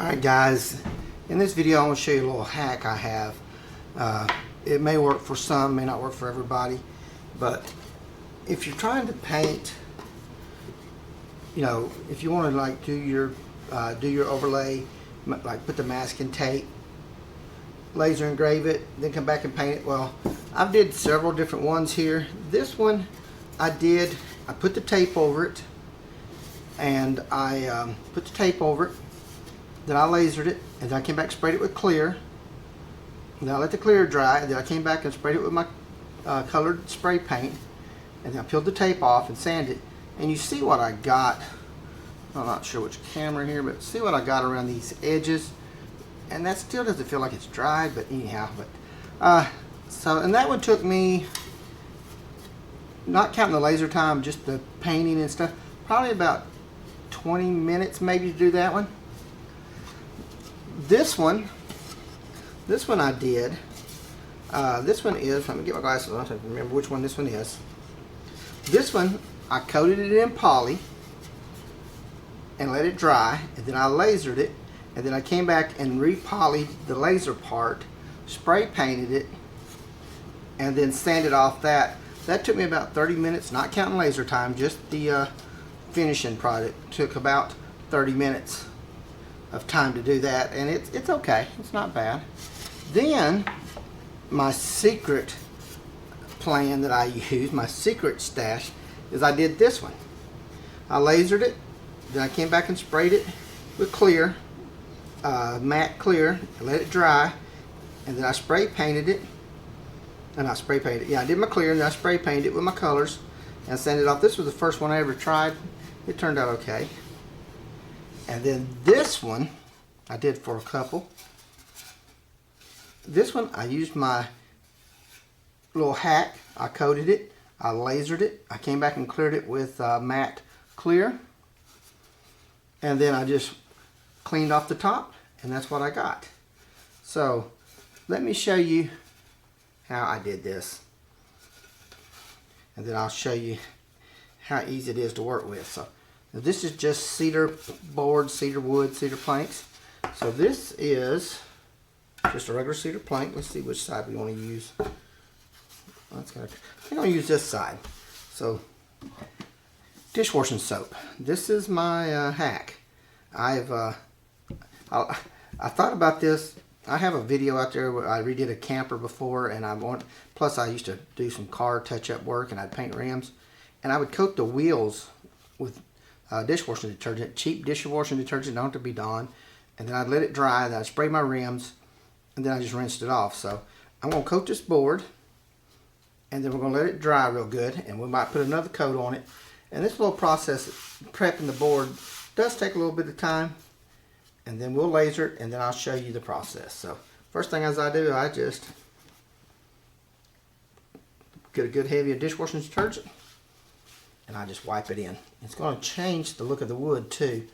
Alright guys, in this video I want to show you a little hack I have. It may work for some, may not work for everybody, but if you're trying to paint, you know, if you want to like do your overlay, like put the masking tape, laser engrave it, then come back and paint it. Well, I've did several different ones here. This one I put the tape over it, and I put the tape over it. Then I lasered it, and then I came back and sprayed it with clear. And then I let the clear dry, and then I came back and sprayed it with my colored spray paint. And then I peeled the tape off and sanded it. And you see what I got. I'm not sure which camera here, but see what I got around these edges. And that still doesn't feel like it's dried, but anyhow. And that one took me, not counting the laser time, just the painting and stuff, probably about 20 minutes maybe to do that one. This one I did. This one is, let me get my glasses on so I can remember which one this one is. This one, I coated it in poly and let it dry, and then I lasered it, and then I came back and re-polyed the laser part, spray painted it, and then sanded off that. That took me about 30 minutes, not counting laser time, just the finishing product. Took about 30 minutes of time to do that, and it's okay, it's not bad. Then my secret plan that I use, my secret stash, is I did this one. I lasered it, then I came back and sprayed it with clear, matte clear, let it dry, and then I spray painted it. And I spray painted it. Yeah, I did my clear, and then I spray painted it with my colors and sanded it off. This was the first one I ever tried. It turned out okay. And then this one I did for a couple. This one I used my little hack. I coated it, I lasered it, I came back and cleared it with matte clear, and then I just cleaned off the top, and that's what I got. So let me show you how I did this, and then I'll show you how easy it is to work with. So this is just cedar board, cedar wood, cedar planks. So this is just a regular cedar plank. Let's see which side we want to use. I think I'm going to use this side. So dishwashing soap. This is my hack. I thought about this. I have a video out there where I redid a camper before, and plus I used to do some car touch-up work, and I'd paint rims, and I would coat the wheels with dishwashing detergent, cheap dishwashing detergent, don't have to be Dawn, and then I'd let it dry, then I'd spray my rims, and then I just rinsed it off. So I'm going to coat this board, and then we're going to let it dry real good, and we might put another coat on it. And this little process, prepping the board, does take a little bit of time, and then we'll laser it, and then I'll show you the process. So first thing as I do, I just get a good heavy dishwashing detergent, and I just wipe it in. It's going to change the look of the wood too.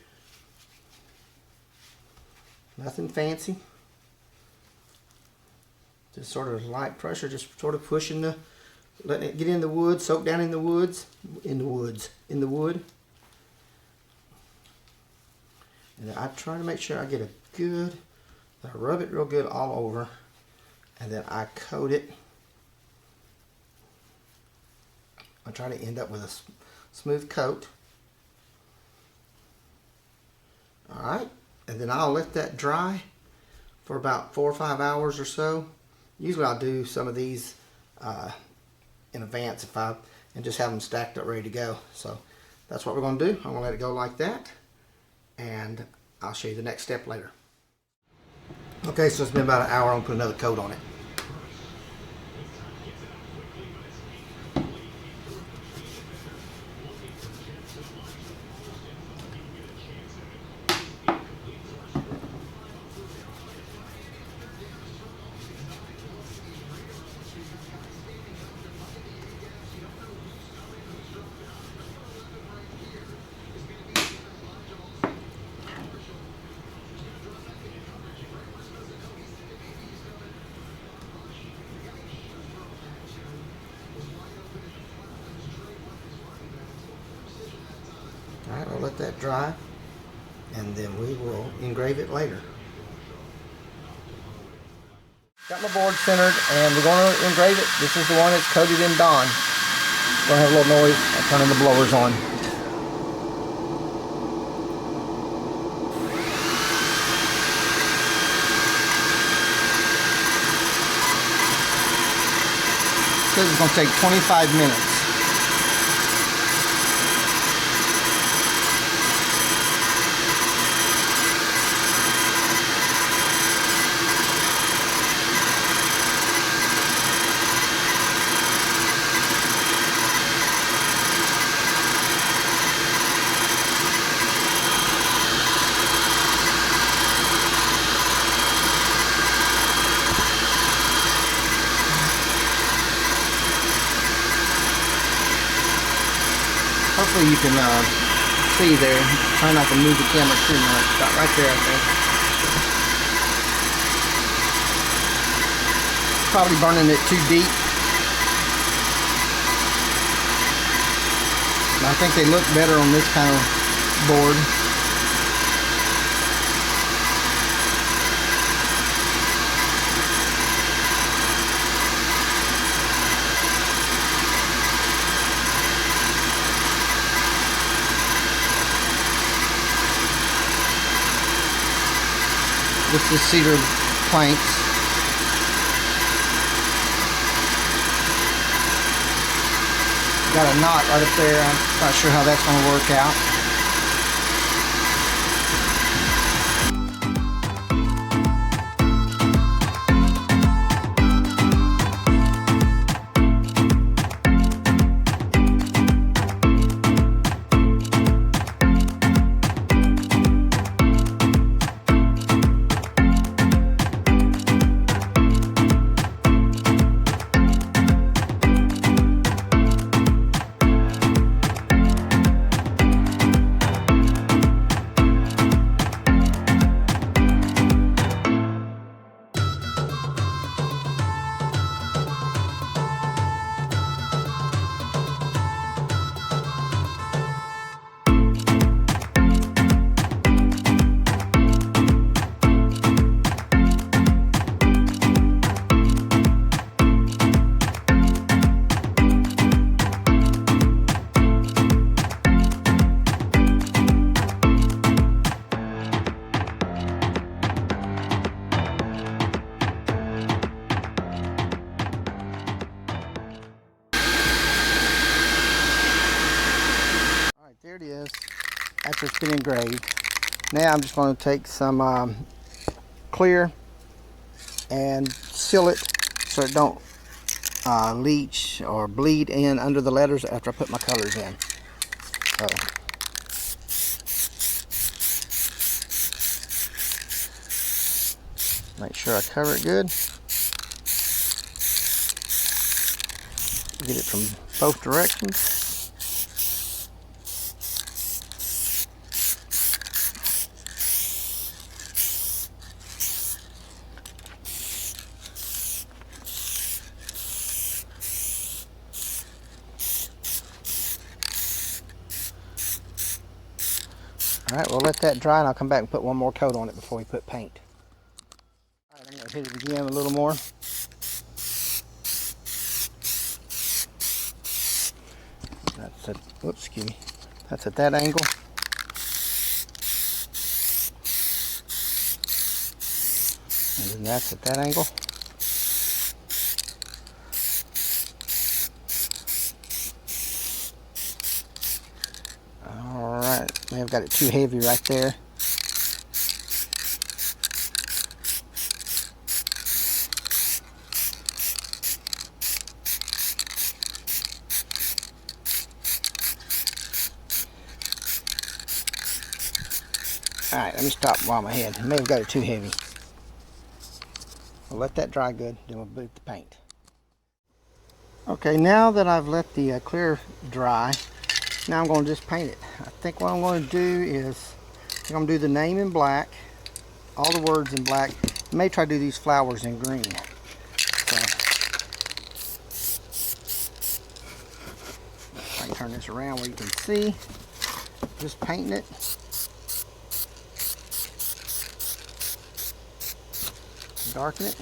Nothing fancy. Just sort of light pressure, just sort of pushing letting it get in the wood, soak down in the wood. And then I try to make sure I get a good, I rub it real good all over, and then I coat it. I try to end up with a smooth coat. Alright, and then I'll let that dry for about 4 or 5 hours or so. Usually I'll do some of these in advance and just have them stacked up ready to go. So that's what we're going to do. I'm going to let it go like that, and I'll show you the next step later. Okay, so it's been about an hour. I'm going to put another coat on it. Alright, we'll let that dry, and then we will engrave it later. Got my board centered, and we're going to engrave it. This is the one that's coated in Dawn. Going to have a little noise. I'm turning the blowers on. It says it's going to take 25 minutes. Hopefully you can see there. Try not to move the camera too much. About right there, I think. Probably burning it too deep. But I think they look better on this kind of board. With the cedar planks. Got a knot right up there. I'm not sure how that's going to work out. There it is, after it's been engraved. Now I'm just going to take some clear and seal it so it don't leach or bleed in under the letters after I put my colors in. So, make sure I cover it good. Get it from both directions. Alright, we'll let that dry and I'll come back and put one more coat on it before we put paint. Alright, I'm going to hit it again a little more. That's at, whoops, excuse me. That's at that angle. And then that's at that angle. Alright, may have got it too heavy right there. Alright, let me stop while I'm ahead. I may have got it too heavy. We'll let that dry good, then we'll boot the paint. Okay, now that I've let the clear dry, now I'm going to just paint it. I think what I'm going to do is, I'm going to do the name in black, all the words in black. I may try to do these flowers in green. So, I can turn this around where you can see. Just painting it. Darken it.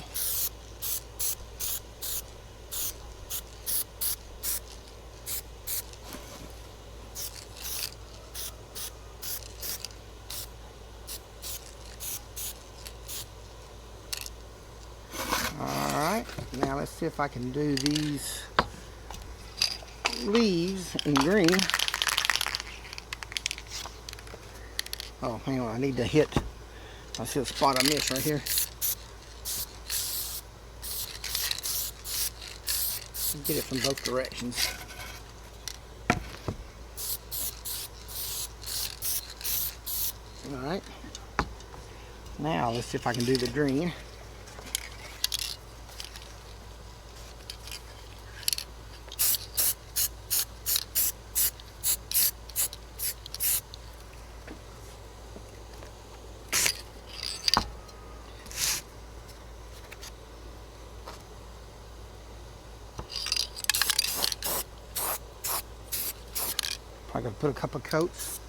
Alright, now let's see if I can do these leaves in green. Oh, hang on, I need to hit. I see a spot I missed right here. Get it from both directions. Alright. Now let's see if I can do the green. I gotta put a couple coats.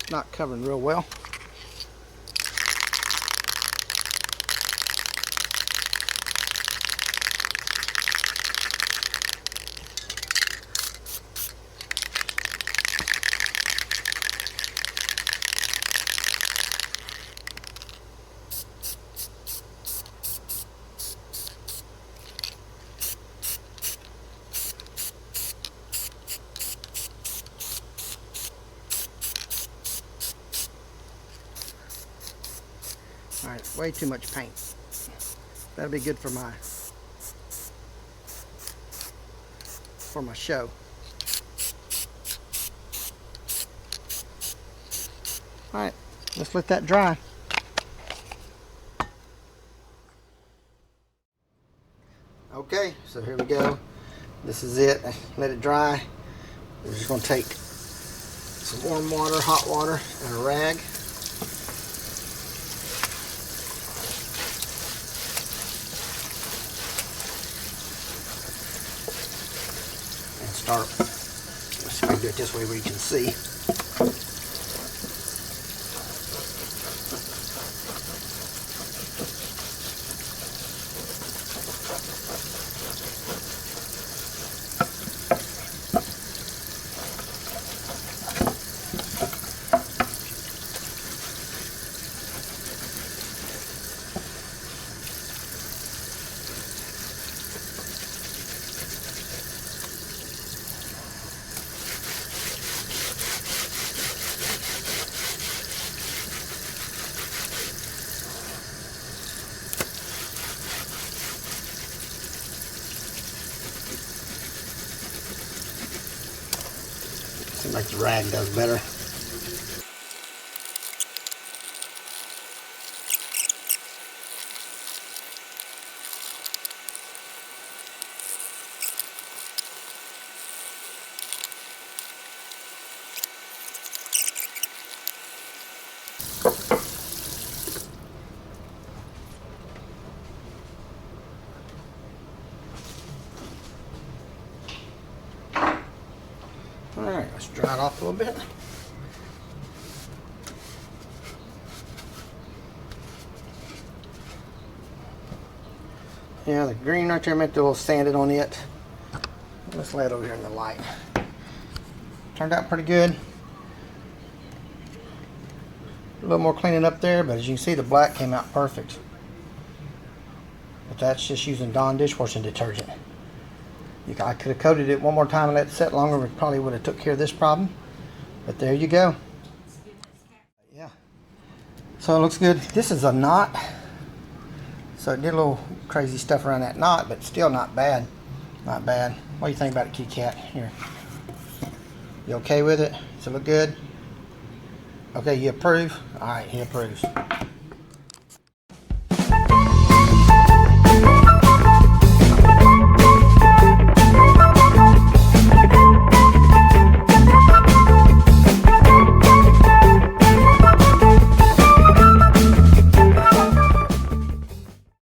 Not covering real well. Alright, way too much paint. That'll be good for my show. Alright, let's let that dry. Okay, so here we go. This is it. Let it dry. We're just going to take some warm water, hot water, and a rag. Let's see if I can do it this way where you can see. Seems like the rag does better. Alright, let's dry it off a little bit. Yeah, the green right there meant a little sanded on it. Let's lay it over here in the light. Turned out pretty good. A little more cleaning up there, but as you can see, the black came out perfect. But that's just using Dawn dishwashing detergent. I could have coated it one more time and let it set longer. It probably would have took care of this problem. But there you go. Yeah. So it looks good. This is a knot. So it did a little crazy stuff around that knot, but still not bad. Not bad. What do you think about it, Kitty Cat? Here. You okay with it? Does it look good? Okay, you approve? Alright, he approves.